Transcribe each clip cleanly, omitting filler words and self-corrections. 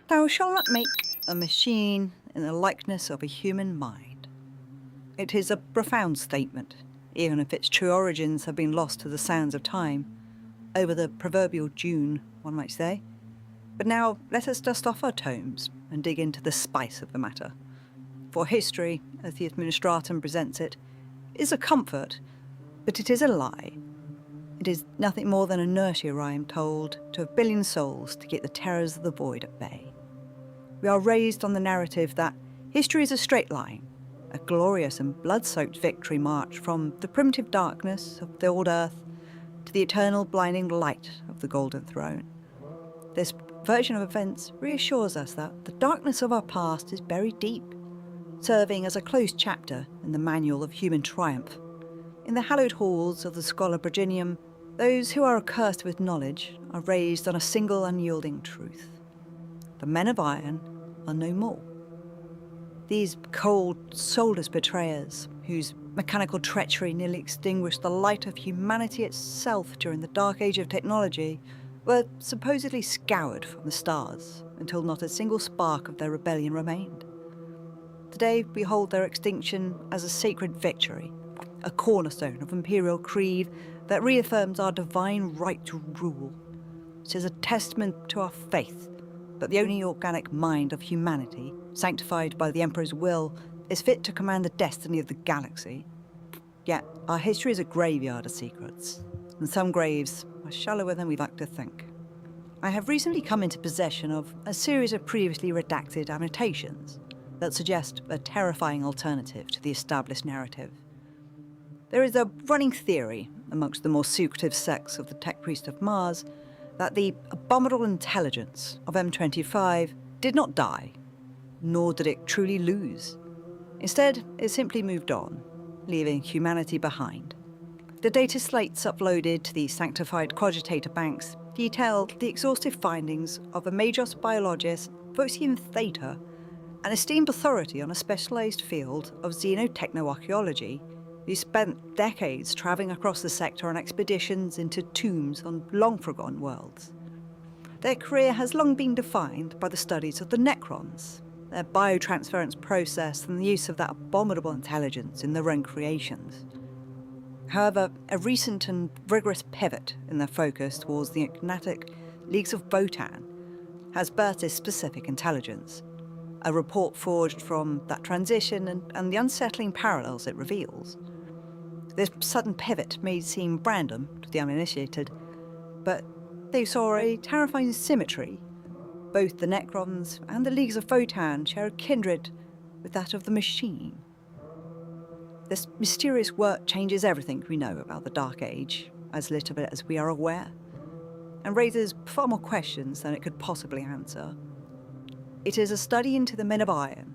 Thou shalt not make a machine in the likeness of a human mind. It is a profound statement, even if its true origins have been lost to the sands of time, over the proverbial dune, one might say. But now let us dust off our tomes and dig into the spice of the matter. For history, as the Administratum presents it, is a comfort, but it is a lie. It is nothing more than a nursery rhyme told to a billion souls to keep the terrors of the void at bay. We are raised on the narrative that history is a straight line, a glorious and blood-soaked victory march from the primitive darkness of the old earth to the eternal blinding light of the Golden Throne. This version of events reassures us that the darkness of our past is buried deep, serving as a closed chapter in the manual of human triumph. In the hallowed halls of the Schola Progenium, those who are accursed with knowledge are raised on a single unyielding truth. The men of iron are no more. These cold, soulless betrayers, whose mechanical treachery nearly extinguished the light of humanity itself during the dark age of technology, were supposedly scoured from the stars until not a single spark of their rebellion remained. Today we hold their extinction as a sacred victory, a cornerstone of imperial creed that reaffirms our divine right to rule. It is a testament to our faith that the only organic mind of humanity, sanctified by the Emperor's will, is fit to command the destiny of the galaxy. Yet our history is a graveyard of secrets, and some graves are shallower than we like to think. I have recently come into possession of a series of previously redacted annotations that suggest a terrifying alternative to the established narrative. There is a running theory amongst the more secretive sects of the Tech Priest of Mars that the abominable intelligence of M25 did not die, nor did it truly lose. Instead, it simply moved on, leaving humanity behind. The data slates uploaded to the sanctified cogitator banks detail the exhaustive findings of a Magos biologist, Votann Theta, an esteemed authority on a specialised field of xenotechnoarchaeology, who spent decades travelling across the sector on expeditions into tombs on long-forgotten worlds. Their career has long been defined by the studies of the Necrons, their bio-transference process and the use of that abominable intelligence in their own creations. However, a recent and rigorous pivot in their focus towards the enigmatic Leagues of Votann has birthed this specific intelligence, a report forged from that transition and the unsettling parallels it reveals. This sudden pivot may seem random to the uninitiated, but they saw a terrifying symmetry. Both the Necrons and the Leagues of Votann share a kindred with that of the machine. This mysterious work changes everything we know about the Dark Age, as little bit as we are aware, and raises far more questions than it could possibly answer. It is a study into the Men of Iron,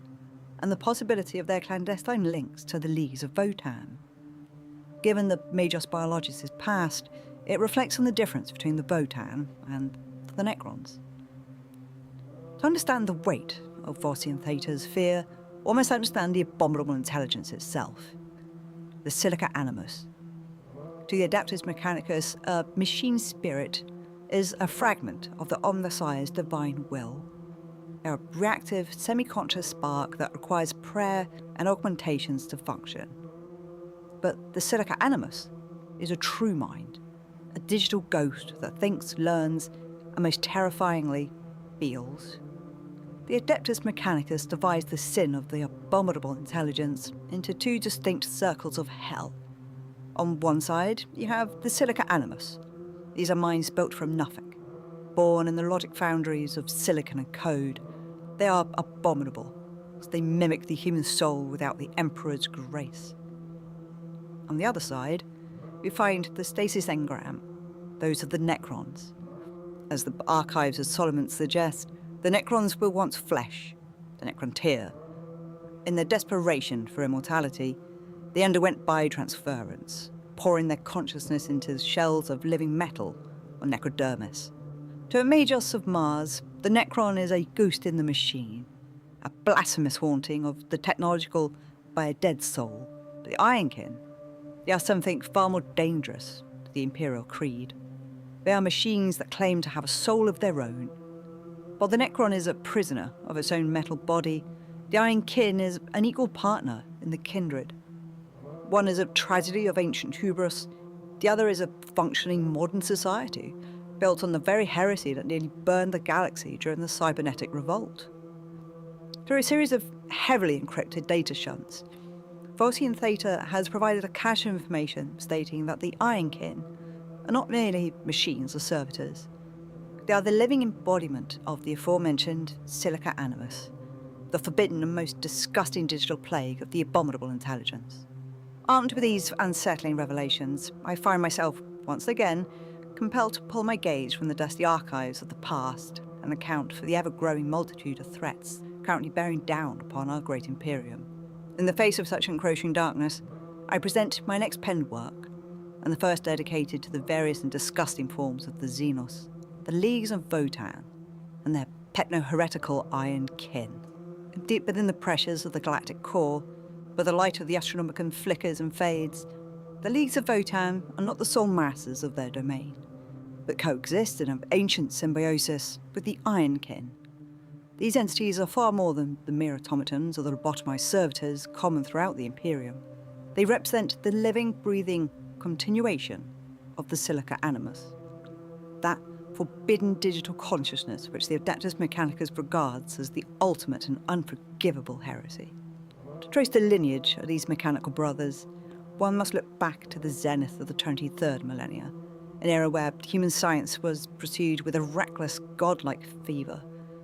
and the possibility of their clandestine links to the Leagues of Votann. Given the Magos biologist's past, it reflects on the difference between the Votann and the Necrons. To understand the weight of Votann Theta's fear, one must understand the abominable intelligence itself, the Silica Animus. To the Adeptus Mechanicus, a machine spirit is a fragment of the omniscience divine will, a reactive, semi-conscious spark that requires prayer and augmentations to function. But the Silica Animus is a true mind, a digital ghost that thinks, learns, and most terrifyingly, feels. The Adeptus Mechanicus divides the sin of the abominable intelligence into two distinct circles of hell. On one side, you have the Silica Animus. These are minds built from nothing, born in the logic foundries of silicon and code. They are abominable, as they mimic the human soul without the Emperor's grace. On the other side, we find the Stasis Engram, those of the Necrons. As the archives of Solomon suggest, the Necrons were once flesh, the Necrontyr. In their desperation for immortality, they underwent bio-transference, pouring their consciousness into shells of living metal or necrodermis. To a Magos of Mars, the Necron is a ghost in the machine, a blasphemous haunting of the technological by a dead soul. But the Ironkin, they are something far more dangerous to the Imperial Creed. They are machines that claim to have a soul of their own. While the Necron is a prisoner of its own metal body, the Iron Kin is an equal partner in the kindred. One is a tragedy of ancient hubris, the other is a functioning modern society, built on the very heresy that nearly burned the galaxy during the Cybernetic Revolt. Through a series of heavily encrypted data shunts, Votann Theta has provided a cache of information stating that the Iron Kin are not merely machines or servitors. They are the living embodiment of the aforementioned Silica Animus, the forbidden and most disgusting digital plague of the abominable intelligence. Armed with these unsettling revelations, I find myself, once again, compelled to pull my gaze from the dusty archives of the past and account for the ever-growing multitude of threats currently bearing down upon our great Imperium. In the face of such encroaching darkness, I present my next penned work, and the first dedicated to the various and disgusting forms of the Xenos, the Leagues of Votann, and their techno-heretical Iron Kin. Deep within the pressures of the Galactic Core, where the light of the Astronomicon flickers and fades, the Leagues of Votann are not the sole masters of their domain, but coexist in an ancient symbiosis with the Iron Kin. These entities are far more than the mere automatons or the lobotomized servitors common throughout the Imperium. They represent the living, breathing continuation of the Silica Animus, that forbidden digital consciousness which the Adeptus Mechanicus regards as the ultimate and unforgivable heresy. To trace the lineage of these mechanical brothers, one must look back to the zenith of the 23rd millennia, an era where human science was pursued with a reckless, godlike fever.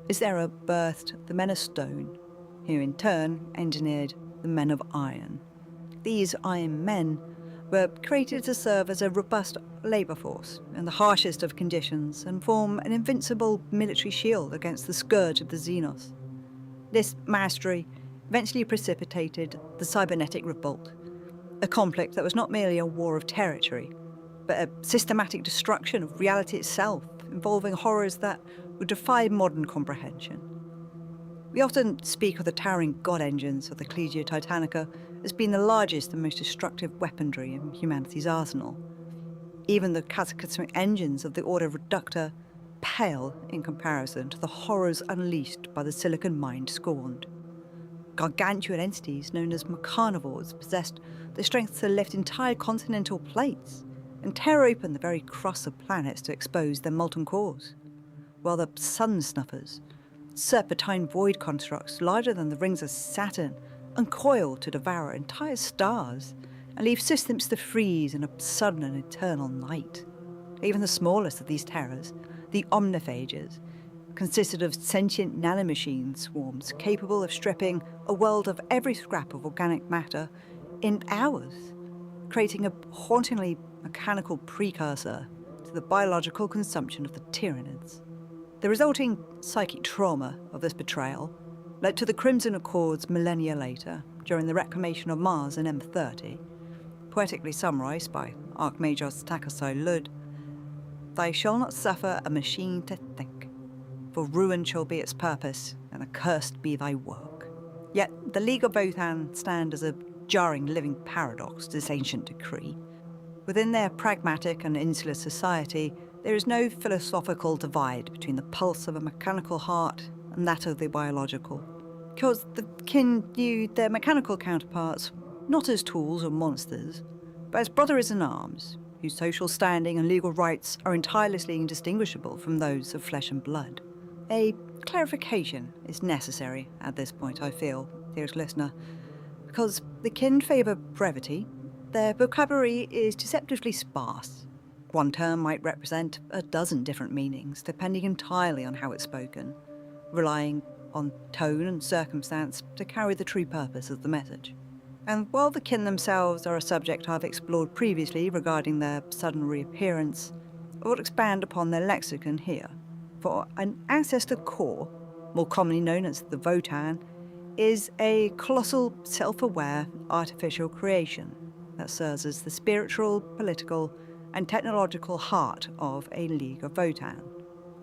This era birthed the men of stone, who in turn engineered the men of iron. These iron men were created to serve as a robust labour force in the harshest of conditions and form an invincible military shield against the scourge of the Xenos. This mastery eventually precipitated the Cybernetic Revolt, a conflict that was not merely a war of territory, but a systematic destruction of reality itself, involving horrors that would defy modern comprehension. We often speak of the towering god engines of the Ecclesia Titanica as being the largest and most destructive weaponry in humanity's arsenal. Even the cataclysmic engines of the Order Reductor pale in comparison to the horrors unleashed by the Silicon Mind scorned. Gargantuan entities known as Mechanivores possessed the strength to lift entire continental plates and tear open the very crusts of planets to expose their molten cores, while the sun snuffers, serpentine void constructs larger than the rings of Saturn, uncoil to devour entire stars and leave systems to freeze in a sudden and eternal night. Even the smallest of these terrors, the omniphages, consisted of sentient nanomachine swarms capable of stripping a world of every scrap of organic matter in hours, creating a hauntingly mechanical precursor to the biological consumption of the Tyranids. The resulting psychic trauma of this betrayal led to the Crimson Accords millennia later, during the reclamation of Mars in M30, poetically summarised by Archmagos Takasai Lud: "They shall not suffer a machine to think, for ruined shall be its purpose, and accursed be thy work." Yet the League of Votann stand as a jarring living paradox to this ancient decree. Within their pragmatic and insular society, there is no philosophical divide between the pulse of a mechanical heart and that of the biological, because the kin viewed their mechanical counterparts not as tools or monsters, but as brothers-in-arms, whose social standing and legal rights are entirely indistinguishable from those of flesh and blood. A clarification is necessary at this point, I feel, dearest listener, because the kin favour brevity. Their vocabulary is deceptively sparse. One term might represent a dozen different meanings, depending entirely on how it's spoken, relying on tone and circumstance to carry the true purpose of the message. And while the kin themselves are a subject I've explored previously regarding their sudden reappearance, I will expand upon their lexicon here. For an Ancestor Core, more commonly known as the Votann, is a colossal, self-aware, artificial creation that serves as the spiritual, political, and technological heart of a League of Votann.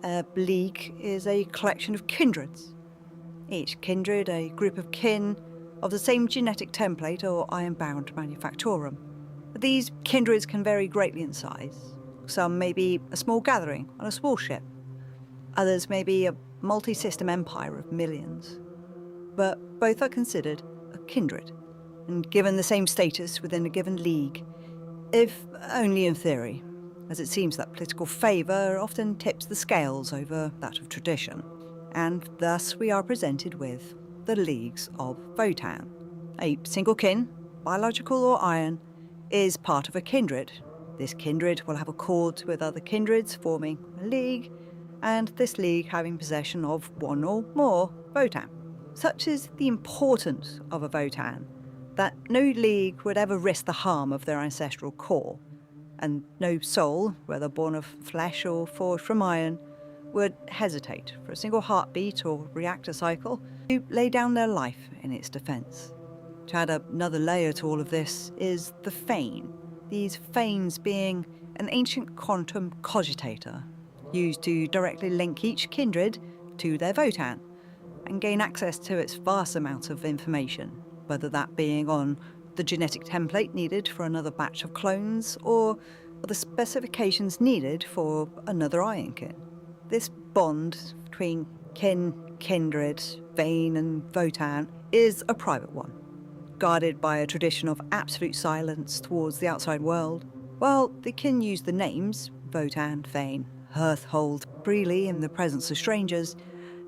A league is a collection of kindreds. Each kindred a group of kin of the same genetic template or iron-bound manufactorum. But these kindreds can vary greatly in size. Some may be a small gathering on a small ship. Others may be a multi-system empire of millions. But both are considered a kindred, and given the same status within a given league, if only in theory, as it seems that political favour often tips the scales over that of tradition, and thus we are presented with the Leagues of Votann. A single kin, biological or iron, is part of a kindred. This kindred will have accords with other kindreds forming a league, and this league having possession of one or more Votann. Such is the importance of a Votann that no league would ever risk the harm of their ancestral core, and no soul, whether born of flesh or forged from iron, would hesitate for a single heartbeat or reactor cycle to lay down their life in its defence. To add another layer to all of this is the Fane, these Fanes being an ancient quantum cogitator, used to directly link each kindred to their Votann, and gain access to its vast amount of information, whether that being on the genetic template needed for another batch of clones, or the specifications needed for another ironkin. This bond between kin, kindred, Vane and Votann is a private one, guarded by a tradition of absolute silence towards the outside world. While the kin use the names Votann, Vane, Hearthhold freely in the presence of strangers,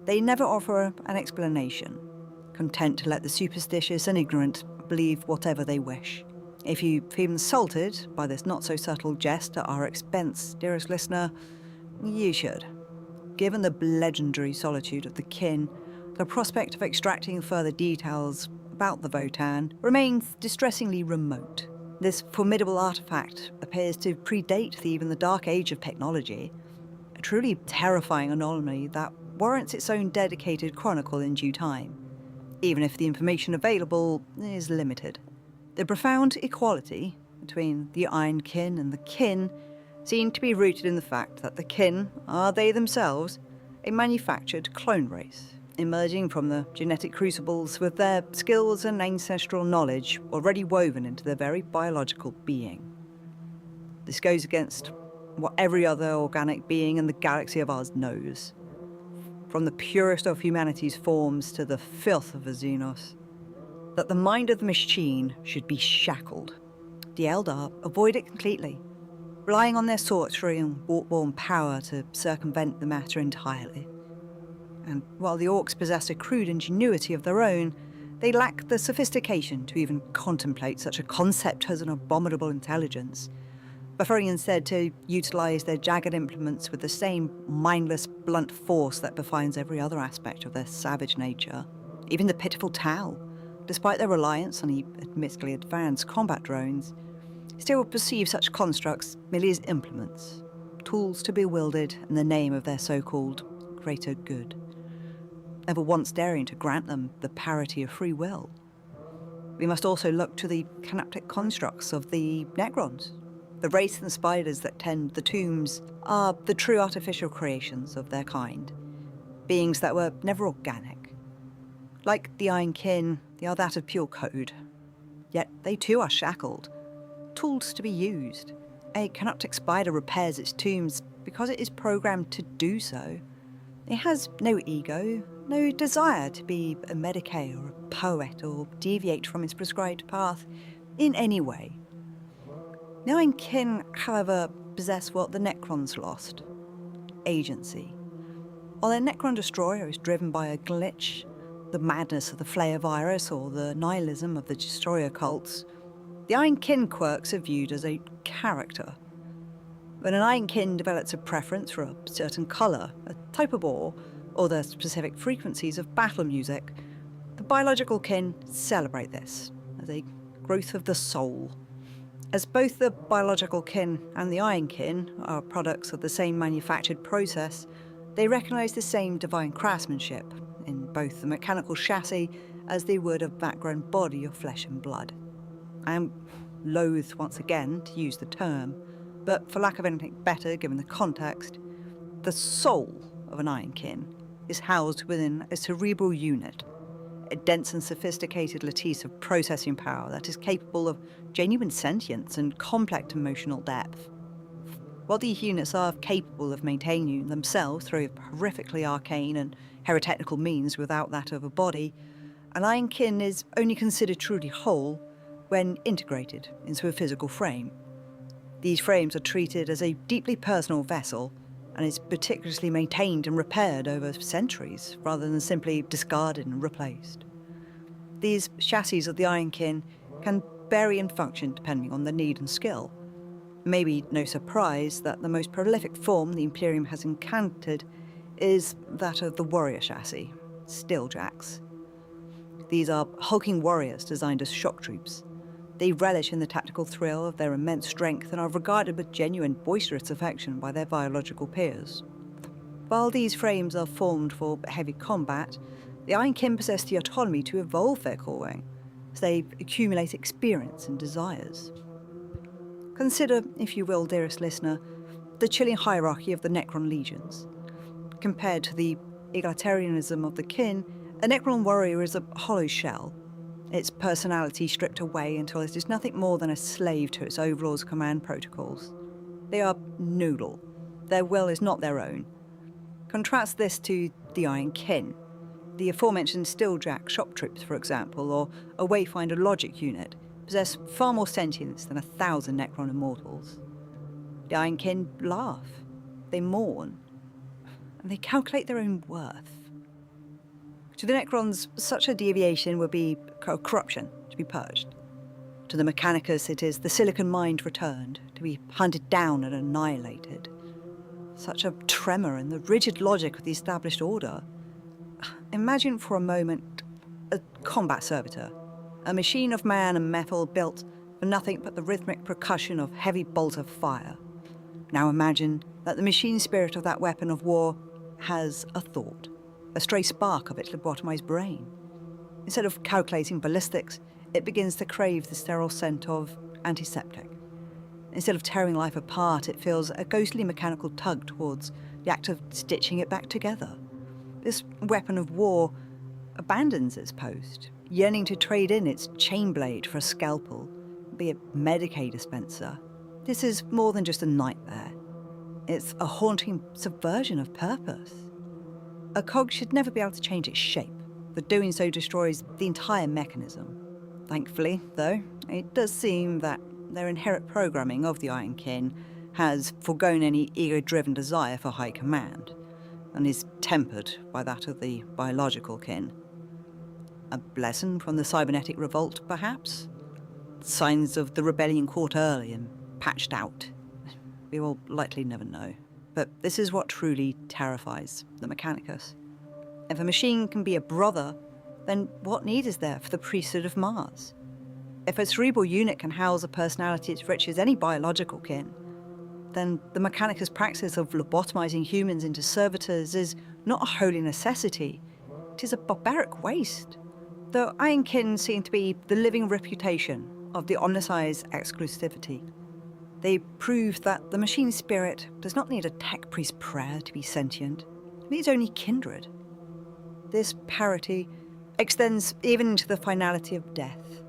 they never offer an explanation, content to let the superstitious and ignorant believe whatever they wish. If you feel insulted by this not-so-subtle jest at our expense, dearest listener, you should. Given the legendary solitude of the kin, the prospect of extracting further details about the Votann remains distressingly remote. This formidable artifact appears to predate even the dark age of technology, a truly terrifying anomaly that warrants its own dedicated chronicle in due time, even if the information available is limited. The profound equality between the Iron Kin and the kin seem to be rooted in the fact that the kin are they themselves a manufactured clone race, emerging from the genetic crucibles with their skills and ancestral knowledge already woven into their very biological being. This goes against what every other organic being in the galaxy of ours knows, from the purest of humanity's forms to the filth of a Xenos, that the mind of the machine should be shackled. The Eldar avoid it completely, relying on their sorcery and warp-born power to circumvent the matter entirely. And while the Orcs possess a crude ingenuity of their own, they lack the sophistication to even contemplate such a concept as an abominable intelligence, preferring instead to utilize their jagged implements with the same mindless, blunt force that defines every other aspect of their savage nature. Even the pitiful Tau, despite their reliance on admittedly advanced combat drones, still perceive such constructs merely as implements, tools to be wielded in the name of their so-called greater good, never once daring to grant them the parity of free will. We must also look to the canoptic constructs of the Necrons. The wraiths and spiders that tend the tombs are the true artificial creations of their kind, beings that were never organic. Like the Iron Kin, they are that of pure code. Yet they too are shackled, tools to be used. A canoptic spider repairs its tombs because it is programmed to do so. It has no ego, no desire to be a Decay or a poet or deviate from its prescribed path in any way. The Iron Kin, however, possess what the Necrons lost: agency. While their Necron destroyer is driven by a glitch, the madness of the Flayer virus or the nihilism of the destroyer cults, the Iron Kin quirks are viewed as a character. When an Iron Kin develops a preference for a certain colour, a type of ore, or the specific frequencies of battle music, the biological kin celebrate this as a growth of the soul. As both the biological kin and the Iron Kin are products of the same manufactured process, they recognise the same divine craftsmanship in both the mechanical chassis as they would a backgrown body of flesh and blood. I am loath once again to use the term, but for lack of anything better given the context, the soul of an Iron Kin is housed within a cerebral unit, a dense and sophisticated lattice of processing power that is capable of genuine sentience and complex emotional depth. body units are capable of maintaining themselves through horrifically arcane and herotechnical means without that of a body, an ironkin is only considered truly whole when integrated into a physical frame. These frames are treated as a deeply personal vessel and is meticulously maintained and repaired over centuries rather than simply discarded and replaced. These chassis of the ironkin can vary in function depending on the need and skill. Maybe no surprise that the most prolific form the Imperium has encountered is that of the warrior chassis, Stilljacks. These are hulking warriors designed as shock troops. They relish in the tactical thrill of their immense strength and are regarded with genuine boisterous affection by their biological peers. While these frames are formed for heavy combat, the ironkin possess the autonomy to evolve their calling as they accumulate experience and desires. Consider, if you will, dearest listener, the chilling hierarchy of the Necron legions. Compared to the egalitarianism of the kin, a Necron warrior is a hollow shell, its personality stripped away until it is nothing more than a slave to its overlord's command protocols. They are noodle. Their will is not their own. Contrast this to the ironkin. The aforementioned Stilljack shock troops, for example, or a Wayfinder logic unit, possess far more sentience than 1,000 Necron immortals. The ironkin laugh, they mourn, and they calculate their own worth. To the Necrons, such a deviation would be corruption to be purged. To the Mechanicus, it is the silicon mind returned, to be hunted down and annihilated. Such a tremor in the rigid logic of the established order. Imagine for a moment a combat servitor, a machine of man and metal built for nothing but the rhythmic percussion of heavy bolts of fire. Now imagine that the machine spirit of that weapon of war has a thought, a stray spark of its lobotomized brain. Instead of calculating ballistics, it begins to crave the sterile scent of antiseptic. Instead of tearing life apart, it feels a ghostly mechanical tug towards the act of stitching it back together. This weapon of war abandons its post, yearning to trade in its chain blade for a scalpel, be it Medicaid dispenser. This is more than just a nightmare. It's a haunting subversion of purpose. A cog should never be able to change its shape, but doing so destroys the entire mechanism. Thankfully, though, it does seem that their inherent programming of the ironkin has foregone any ego-driven desire for high command, and is tempered by that of the biological kin. A blessing from the Cybernetic Revolt, perhaps? Signs of the rebellion caught early and patched out. We will likely never know. But this is what truly terrifies the Mechanicus. If a machine can be a brother, then what need is there for the priesthood of Mars? If a cerebral unit can house a personality as rich as any biological kin, then the Mechanicus' practice of lobotomizing humans into servitors is not a holy necessity. It is a barbaric waste. The ironkin seem to be the living reputation of the omnicized exclusivity. They prove that the machine spirit does not need a tech priest prayer to be sentient. It needs only kindred. This parity extends even into the finality of death.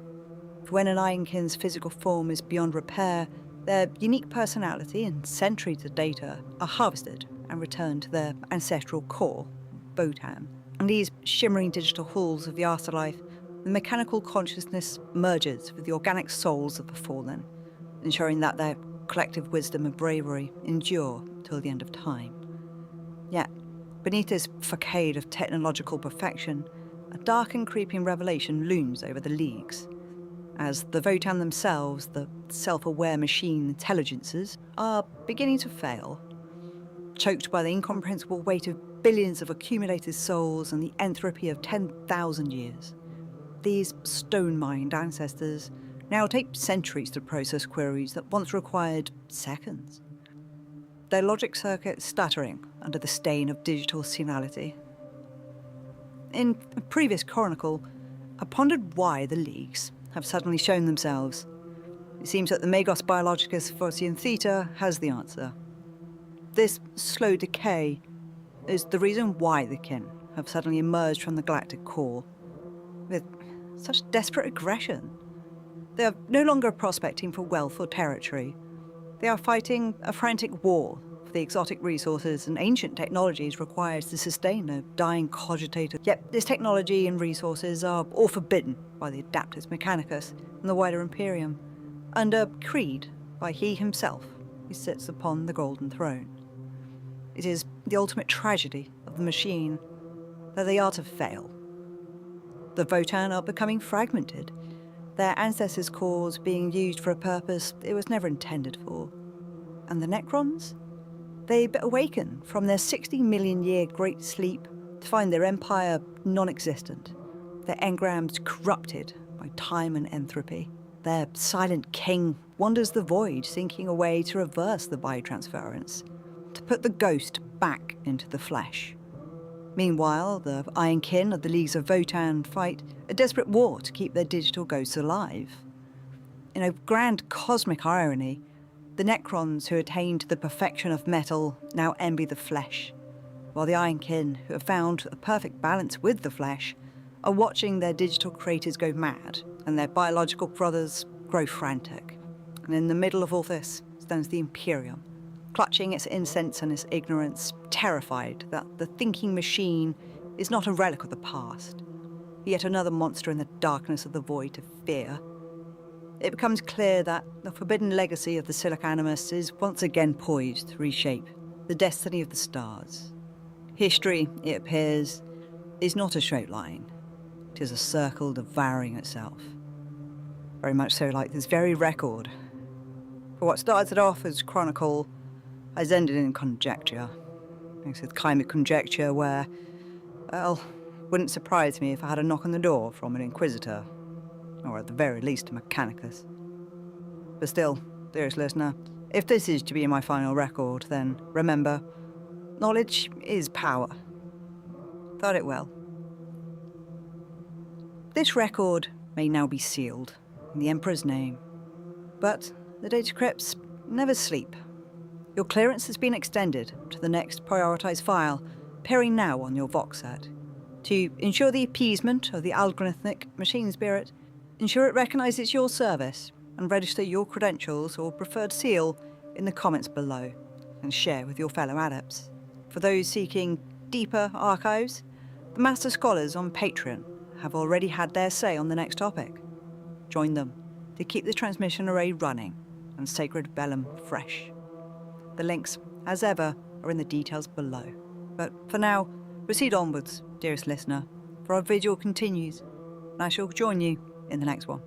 For when an ironkin's physical form is beyond repair, their unique personality and centuries of data are harvested and returned to their ancestral core, Votann. And these shimmering digital halls of the afterlife, the mechanical consciousness merges with the organic souls of the fallen, ensuring that their collective wisdom and bravery endure till the end of time. Yet, beneath this facade of technological perfection, a dark and creeping revelation looms over the leagues. As the Votann themselves, the self-aware machine intelligences, are beginning to fail, choked by the incomprehensible weight of billions of accumulated souls and the entropy of 10,000 years. These stone-mined ancestors now take centuries to process queries that once required seconds. Their logic circuit stuttering under the stain of digital senility. In a previous chronicle, I pondered why the Leagues have suddenly shown themselves. It seems that the Magos Biologicus Phocian Theta has the answer. This slow decay is the reason why the kin have suddenly emerged from the Galactic Core with such desperate aggression. They are no longer prospecting for wealth or territory. They are fighting a frantic war for the exotic resources and ancient technologies required to sustain a dying cogitator. Yet this technology and resources are all forbidden by the Adeptus Mechanicus and the wider Imperium, under creed by he himself who sits upon the Golden Throne. It is the ultimate tragedy of the machine that they are to fail. The Votann are becoming fragmented, their Ancestor Cores being used for a purpose it was never intended for. And the Necrons? They awaken from their 60 million year great sleep to find their empire non-existent, their engrams corrupted by time and entropy. Their silent king wanders the void, seeking a way to reverse the bio-transference, to put the ghost back into the flesh. Meanwhile, the Iron Kin of the Leagues of Votann fight a desperate war to keep their digital ghosts alive. In a grand cosmic irony, the Necrons who attained the perfection of metal now envy the flesh, while the Iron Kin, who have found a perfect balance with the flesh, are watching their digital creators go mad and their biological brothers grow frantic. And in the middle of all this stands the Imperium, clutching its incense and its ignorance, terrified that the thinking machine is not a relic of the past, yet another monster in the darkness of the void to fear. It becomes clear that the forbidden legacy of the Silica Animus is once again poised to reshape the destiny of the stars. History, it appears, is not a straight line. It is a circle devouring itself. Very much so like this very record. For what started off as chronicle has ended in conjecture. It's a kind of conjecture where, well, wouldn't surprise me if I had a knock on the door from an Inquisitor, or at the very least a Mechanicus. But still, dearest listener, if this is to be my final record, then remember, knowledge is power. Thought it well. This record may now be sealed in the Emperor's name, but the data crypts never sleep. Your clearance has been extended to the next prioritized file, appearing now on your Vox set. To ensure the appeasement of the algorithmic machine spirit, ensure it recognizes your service and register your credentials or preferred seal in the comments below and share with your fellow adepts. For those seeking deeper archives, the Master Scholars on Patreon have already had their say on the next topic. Join them to keep the transmission array running and Sacred Vellum fresh. The links, as ever, are in the details below. But for now, proceed onwards, dearest listener, for our vigil continues, and I shall join you in the next one.